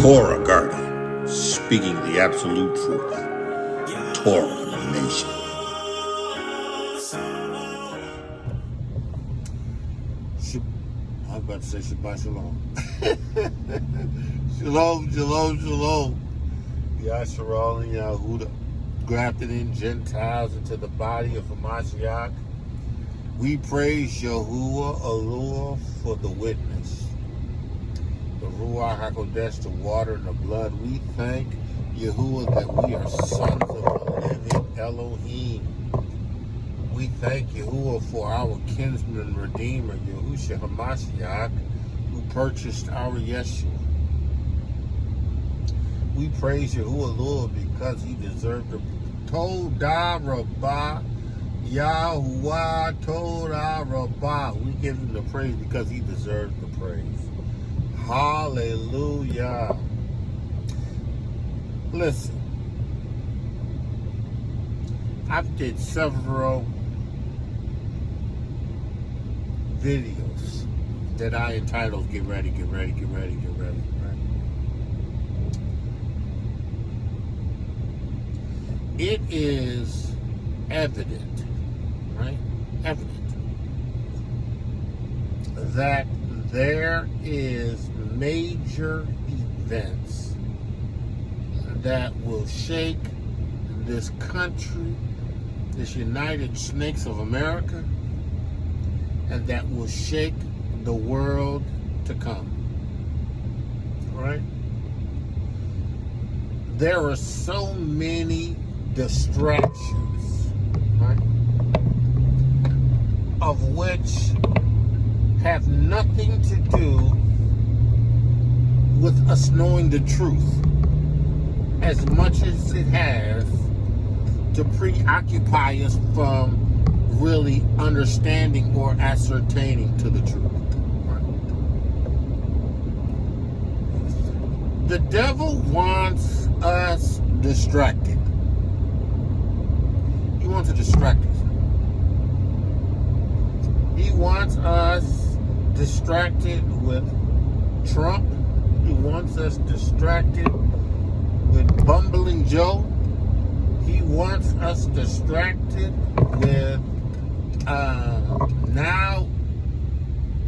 ToRaH Guardian, speaking the absolute truth. ToRaH Nation. I was about to say Shabbat Shalom. Shalom, shalom, shalom. Yashar and Yahudah, grafted in Gentiles into the body of Mashiach. We praise Yahuwah, Allah, for the witness. The RUACH HaKodesh, the water and the blood. We thank Yahuwah that we are sons of the living Elohim. We thank Yahuwah for our kinsman and redeemer, YAHUSHA HaMashiach, who purchased our Yashar. We praise Yahuwah, Lord, because he deserved the ToRaH, Yahuwah, ToRaH. We give him the praise because he deserves the praise. Hallelujah. Listen, I've did several videos that I entitled Get Ready, Get Ready, Get Ready, Get Ready. Right? It is evident, right? Evident that there is major events that will shake this country, this United Snakes of America, and that will shake the world to come. Right? There are so many distractions, right? Of which have nothing to do with us knowing the truth as much as it has to preoccupy us from really understanding or ascertaining to the truth. Right? The devil wants us distracted. He wants to distract us. He wants us distracted with Trump. He wants us distracted with Bumbling Joe. He wants us distracted with now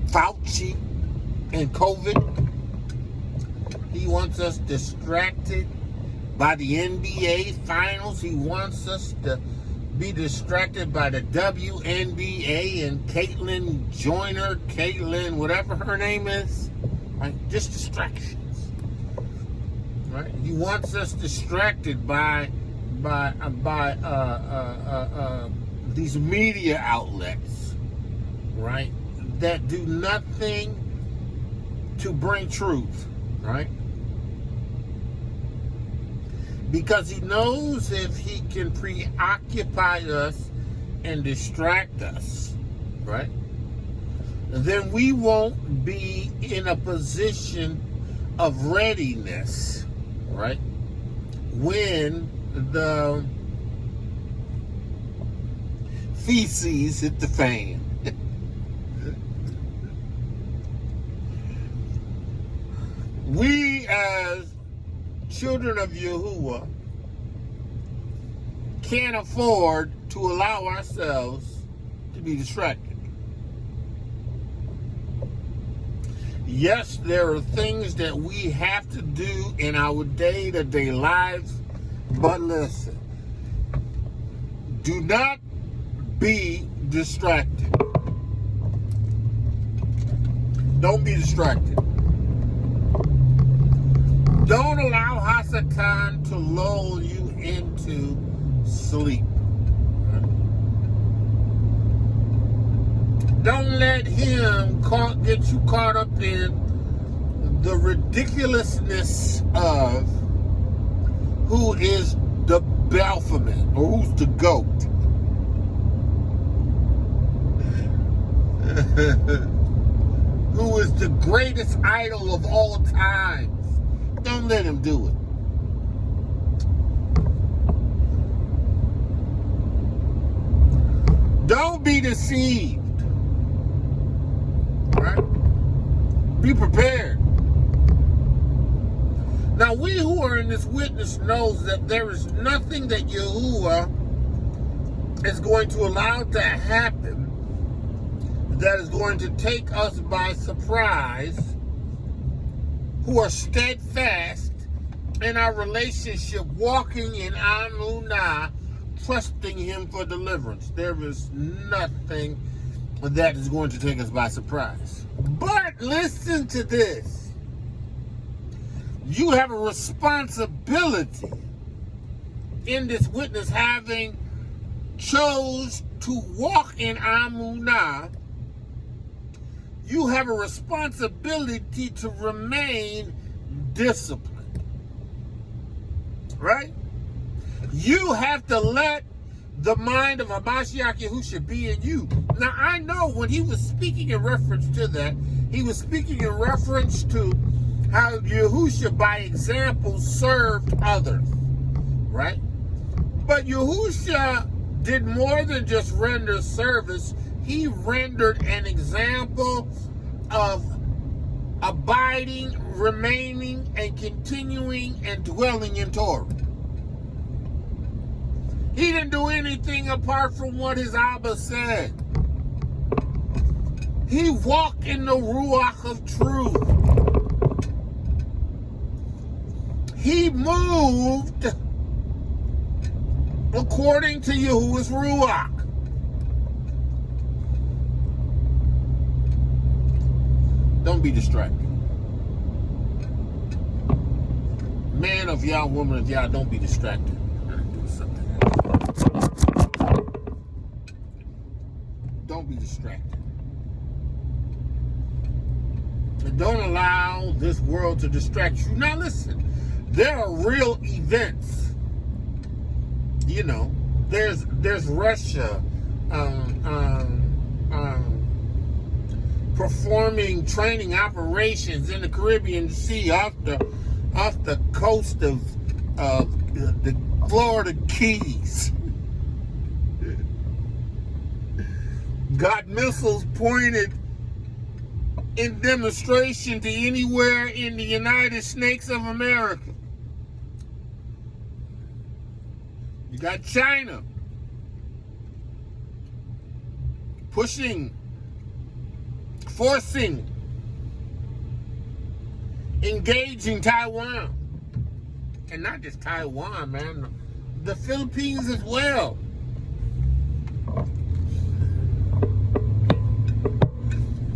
Fauci and COVID. He wants us distracted by the NBA finals. He wants us to be distracted by the WNBA and Caitlyn Joyner, Caitlyn, whatever her name is. Right? Just distractions. Right? He wants us distracted by these media outlets, right, that do nothing to bring truth, right? Because he knows if he can preoccupy us and distract us, right, then we won't be in a position of readiness, right, when the feces hit the fan. We as children of Yahuwah can't afford to allow ourselves to be distracted. Yes, there are things that we have to do in our day-to-day lives, but listen, do not be distracted. Don't be distracted. Don't allow Hasatan to lull you into sleep. Don't let him get you caught up in the ridiculousness of who is the Baphomet or who's the GOAT. Who is the greatest idol of all times. Don't let him do it. Don't be deceived. Right? Be prepared. Now, we who are in this witness knows that there is nothing that Yahuwah is going to allow to happen that is going to take us by surprise, who are steadfast in our relationship, walking in Amunah, trusting Him for deliverance. There is nothing that is going to take us by surprise. But listen to this. You have a responsibility in this witness, having chose to walk in Amunah. You have a responsibility to remain disciplined, right? You have to let the mind of Hamashiach Yahusha be in you. Now, I know when he was speaking in reference to that, he was speaking in reference to how Yahusha, by example, served others, right? But Yahusha did more than just render service. He rendered an example of abiding, remaining, and continuing and dwelling in ToRaH. He didn't do anything apart from what his Abba said. He walked in the RUACH of truth. He moved according to Yahuwah's RUACH. Don't be distracted. Man of Yah, woman of Yah, don't be distracted. Don't be distracted. And don't allow this world to distract you. Now listen, there are real events. You know, there's Russia performing training operations in the Caribbean Sea off the coast of the Florida Keys. Got missiles pointed in demonstration to anywhere in the United States of America. You got China forcing, engaging Taiwan. And not just Taiwan, man. The Philippines as well.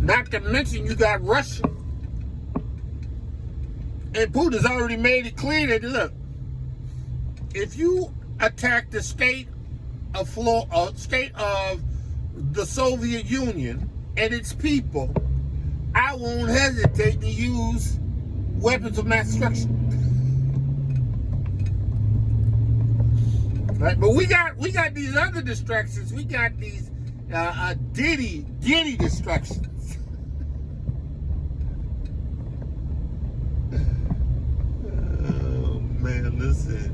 Not to mention you got Russia. And Putin's already made it clear that, look, if you attack the state of the Soviet Union and its people, I won't hesitate to use weapons of mass destruction. Right? But we got these other distractions. We got these Diddy distractions. Oh man, listen.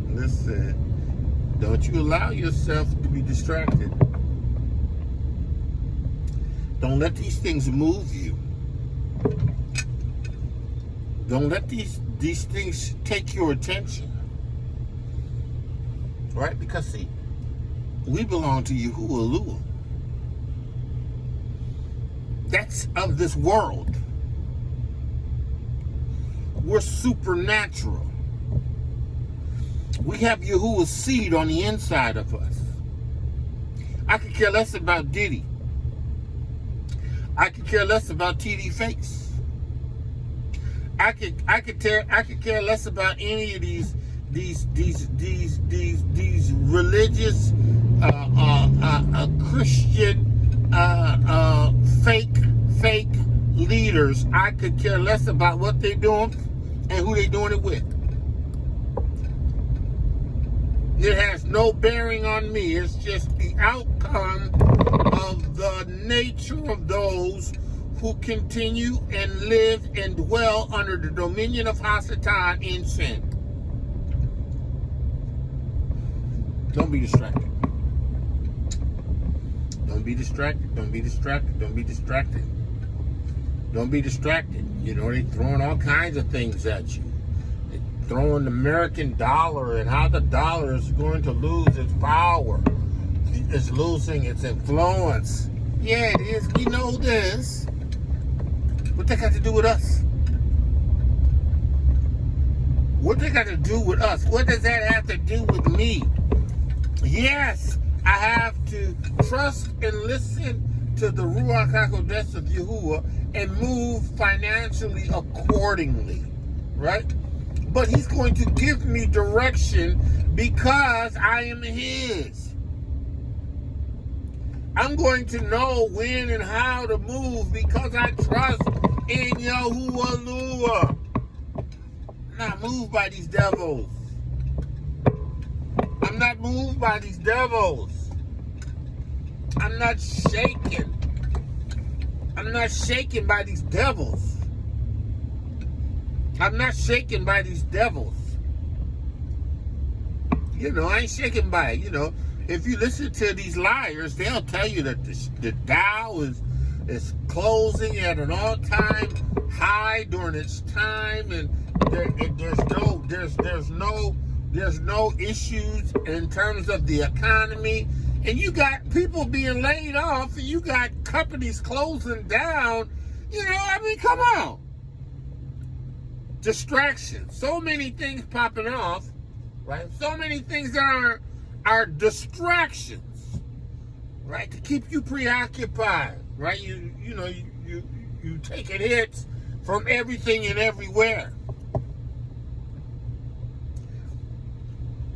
Don't you allow yourself to be distracted. Don't let these things move you. Don't let these things take your attention. Right? Because see, we belong to Yahuwah. That's of this world. We're supernatural. We have Yahuwah's seed on the inside of us. I could care less about Diddy. I could care less about TD Fakes. I could care less about any of these religious Christian fake leaders. I could care less about what they're doing and who they're doing it with. It has no bearing on me. It's just the outcome of the nature of those who continue and live and dwell under the dominion of Hasatan in sin. Don't be distracted. Don't be distracted. Don't be distracted. Don't be distracted. Don't be distracted. You know, they're throwing all kinds of things at you. They're throwing the American dollar and how the dollar is going to lose its power. It's losing its influence. Yeah, it is. We know this. What they got to do with us? What they got to do with us? What does that have to do with me? Yes, I have to trust and listen to the RUACH HaKodesh of Yahuwah and move financially accordingly, right? But he's going to give me direction because I am his. I'm going to know when and how to move because I trust in Yahuwah. I'm not moved by these devils. I'm not moved by these devils. I'm not shaken. I'm not shaken by these devils. I'm not shaken by these devils. You know, I ain't shaken by it. You know, if you listen to these liars, they'll tell you that the Dow is closing at an all-time high during its time, and there's no issues in terms of the economy. And you got people being laid off, and you got companies closing down. You know, I mean, come on. Distractions. So many things popping off, right? So many things that are distractions, right? To keep you preoccupied, right? You taking hits from everything and everywhere.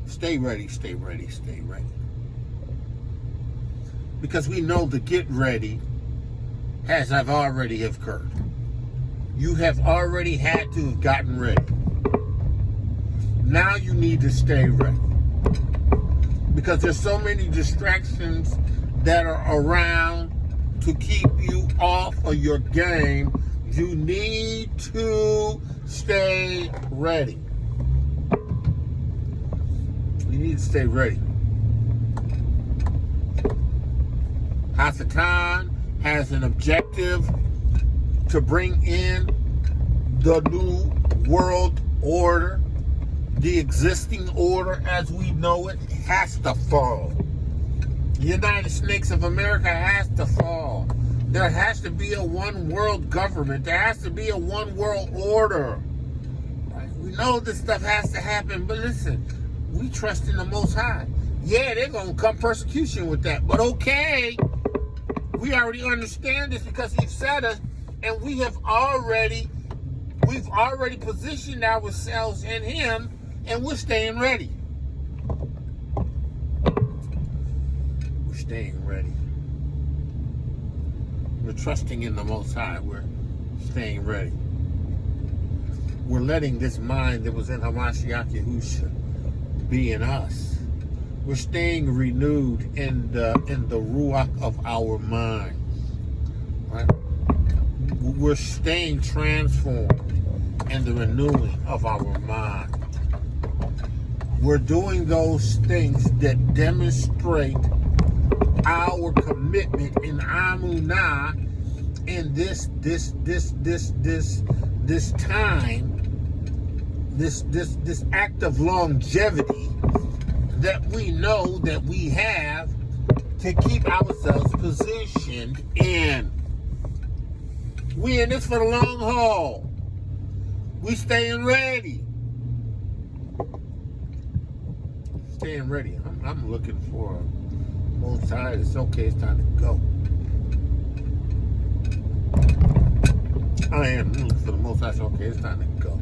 Stay ready, stay ready, stay ready. Because we know the get ready has already occurred. You have already had to have gotten ready. Now you need to stay ready. Because there's so many distractions that are around to keep you off of your game. You need to stay ready. You need to stay ready. Hasatan has an objective to bring in the new world order. The existing order as we know it has to fall. The United States of America has to fall. There has to be a one world government. There has to be a one world order. Right? We know this stuff has to happen, but listen, we trust in the Most High. Yeah, they're going to come persecution with that, but okay. We already understand this because He said us, and we've already positioned ourselves in Him, and we're staying ready. We're staying ready. We're trusting in the Most High. We're staying ready. We're letting this mind that was in Hamashiach Yahusha be in us. We're staying renewed in the ruach of our minds. Right? We're staying transformed in the renewing of our mind. We're doing those things that demonstrate our commitment in Amunah in this time, this act of longevity that we know that we have to keep ourselves positioned in. We in this for the long haul. We staying ready. Staying ready. I'm looking for a Most High. It's okay. It's time to go. I am looking for the Most High. It's okay. It's time to go.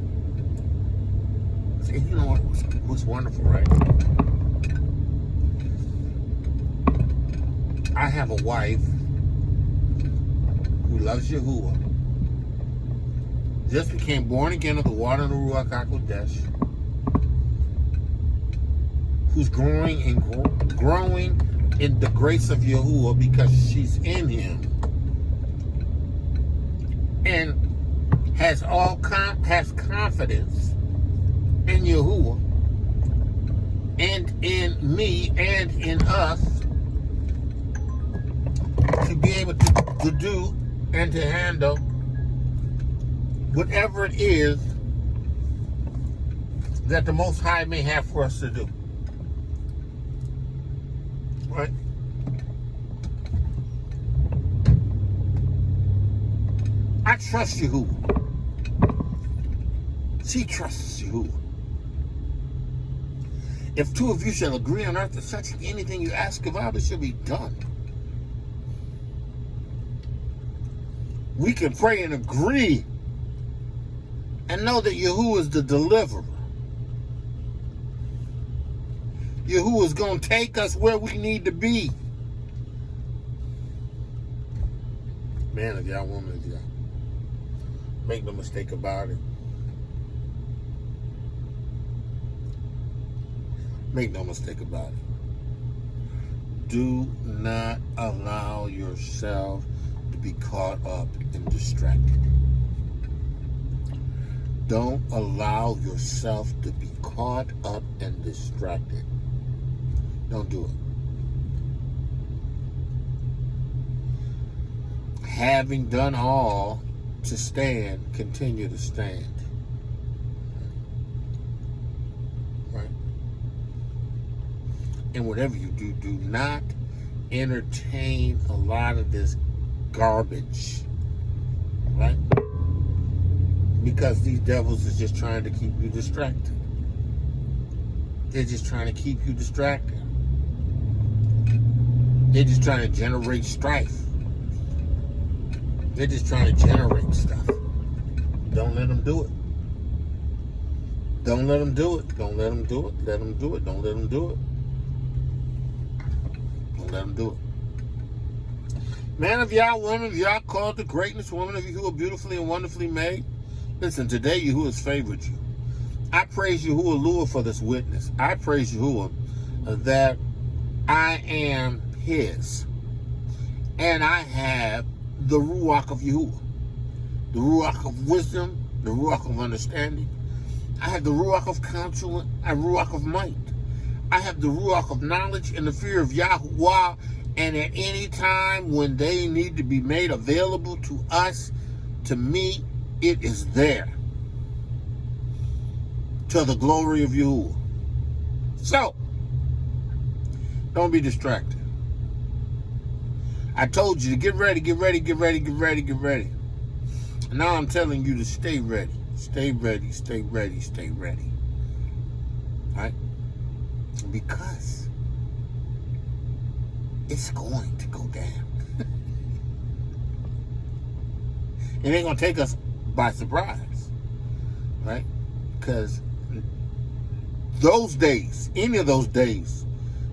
See, you know what's wonderful, right? I have a wife who loves Yahuwah, just became born again of the water and the RUACH HaKodesh, who's growing in the grace of Yahuwah because she's in Him, and has confidence in Yahuwah and in me and in us to be able to do and to handle whatever it is that the Most High may have for us to do. Right? I trust Yahudah. She trusts Yahudah. If two of you shall agree on earth to such anything you ask of God, it shall be done. We can pray and agree and know that Yahudah is the deliverer. Yahudah is going to take us where we need to be. Man of Yah, woman of Yah. Make no mistake about it. Make no mistake about it. Do not allow yourself to be caught up and distracted. Don't allow yourself to be caught up and distracted. Don't do it. Having done all to stand, continue to stand. Right? And whatever you do, do not entertain a lot of this garbage. Right? Because these devils is just trying to keep you distracted. They're just trying to keep you distracted. They're just trying to generate strife. They're just trying to generate stuff. Don't let them do it. Don't let them do it. Don't let them do it. Let them do it. Don't let them do it. Don't let them do it. Man of Yah, woman of Yah, called to greatness, woman of you who are beautifully and wonderfully made. Listen, today Yahuwah has favored you. I praise Yahuwah for this witness. I praise Yahuwah that I am His. And I have the RUACH of Yahuwah. The RUACH of wisdom, the RUACH of understanding. I have the RUACH of counsel and RUACH of might. I have the RUACH of knowledge and the fear of Yahuwah. And at any time when they need to be made available to us, to me, it is there. To the glory of Yahuwah. So, don't be distracted. I told you to get ready, get ready, get ready, get ready, get ready. And now I'm telling you to stay ready. Stay ready, stay ready, stay ready. All right? Because it's going to go down. It ain't going to take us by surprise. Right? Because those days, any of those days,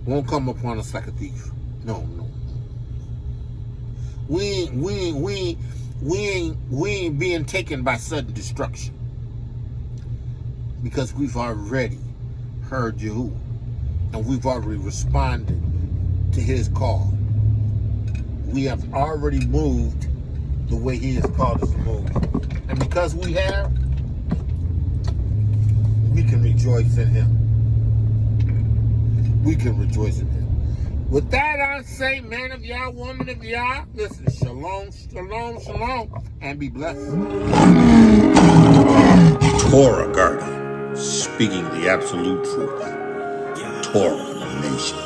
won't come upon us like a thief. No, no. We ain't being taken by sudden destruction. Because we've already heard Yahuwah. And we've already responded to His call. We have already moved the way He has called us to move. And because we have, we can rejoice in Him. We can rejoice in Him. With that, I say, man of Yah, woman of Yah, listen, shalom, shalom, shalom, and be blessed. ToRaH Garden, speaking the absolute truth. ToRaH Nation.